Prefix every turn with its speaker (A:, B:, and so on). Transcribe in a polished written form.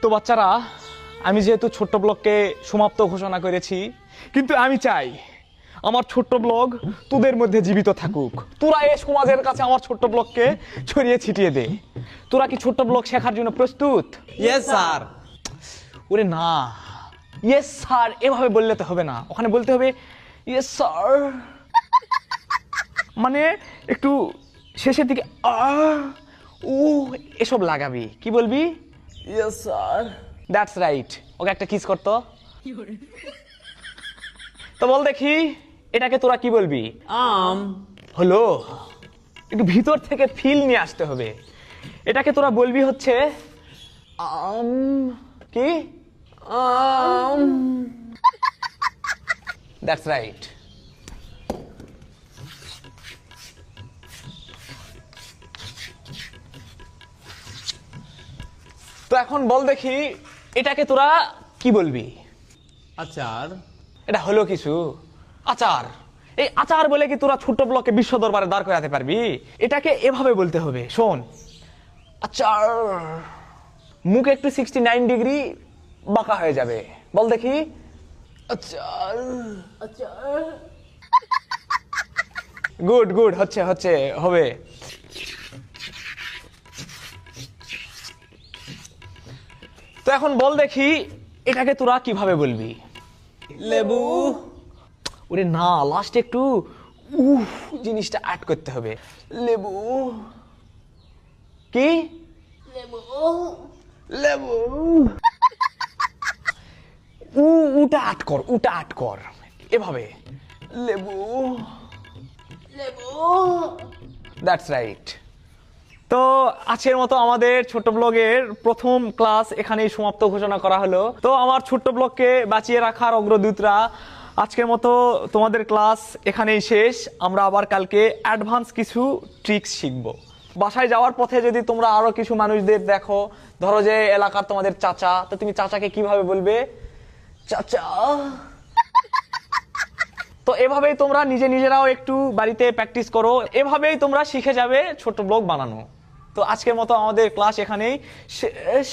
A: তো বাচ্চারা, আমি যেহেতু ছোট্ট ব্লগকে সমাপ্ত ঘোষণা করেছি, কিন্তু আমি চাই আমার ছোট্ট ব্লগ তোদের মধ্যে জীবিত থাকুক। তোরা এই সমাজের কাছে আমার ছোট্ট ব্লগকে ছড়িয়ে ছিটিয়ে দে। তোরা কি ছোট্ট ব্লগ শেখার জন্য প্রস্তুত?
B: Yes sir.
A: ওরে না, ইয়েস স্যার এভাবে বললে তো হবে না, ওখানে বলতে হবে ইয়েস স্যার, মানে একটু শেষের দিকে ও এসব লাগাবি। কি বলবি?
B: Yes sir.
A: That's right. Okay একটা কিস করতো। তো বল দেখি, এটাকে তোরা কি বলবি? হলো, একটু ভিতর থেকে ফিল নিয়ে আসতে হবে। এটাকে তোরা বলবি হচ্ছে কি? That's right. তো এখন বল দেখি, এটাকে তোরা কি বলবি?
B: আচার।
A: এটা হলো কিছু? আচার। এই আচার বলে কি তোরা ছোট্ট ব্লকে বিশ্ব দরবারে দাঁড় করাতে পারবি? এটাকে এভাবে বলতে হবে, শোন। আচার, মুখ একটু 69 ডিগ্রি বাঁকা হয়ে যাবে। বল দেখি আচার।
B: আচার।
A: গুড গুড, হচ্ছে হচ্ছে, হবে। তো এখন বল দেখি, এটাকে তোরা কিভাবে বলবি?
B: লেবু।
A: ওরে না, লাস্ট একটু জিনিসটা অ্যাড করতে হবে। লেবু। কি?
B: লেবু।
A: লেবু। উটা আট কর, উটা আট কর, এভাবে। লেবু।
B: লেবু।
A: That's right. তো আজকের মতো আমাদের ছোট্ট ব্লগের প্রথম ক্লাস এখানেই সমাপ্ত ঘোষণা করা হলো। তো আমার ছোট্ট ব্লগকে বাঁচিয়ে রাখার অগ্রদূতরা, আজকের মতো তোমাদের ক্লাস এখানেই শেষ। আমরা আবার কালকে অ্যাডভান্স কিছু ট্রিক্স শিখবো। বাসায় যাওয়ার পথে যদি তোমরা আরো কিছু মানুষদের দেখো, ধরো যে এলাকার তোমাদের চাচা, তো তুমি চাচাকে কিভাবে বলবে? চাচা। তো এভাবেই তোমরা নিজেরাও একটু বাড়িতে প্র্যাকটিস করো, এভাবেই তোমরা শিখে যাবে ছোট ব্লগ বানানো। তো আজকের মতো আমাদের ক্লাস এখানেই শেষ।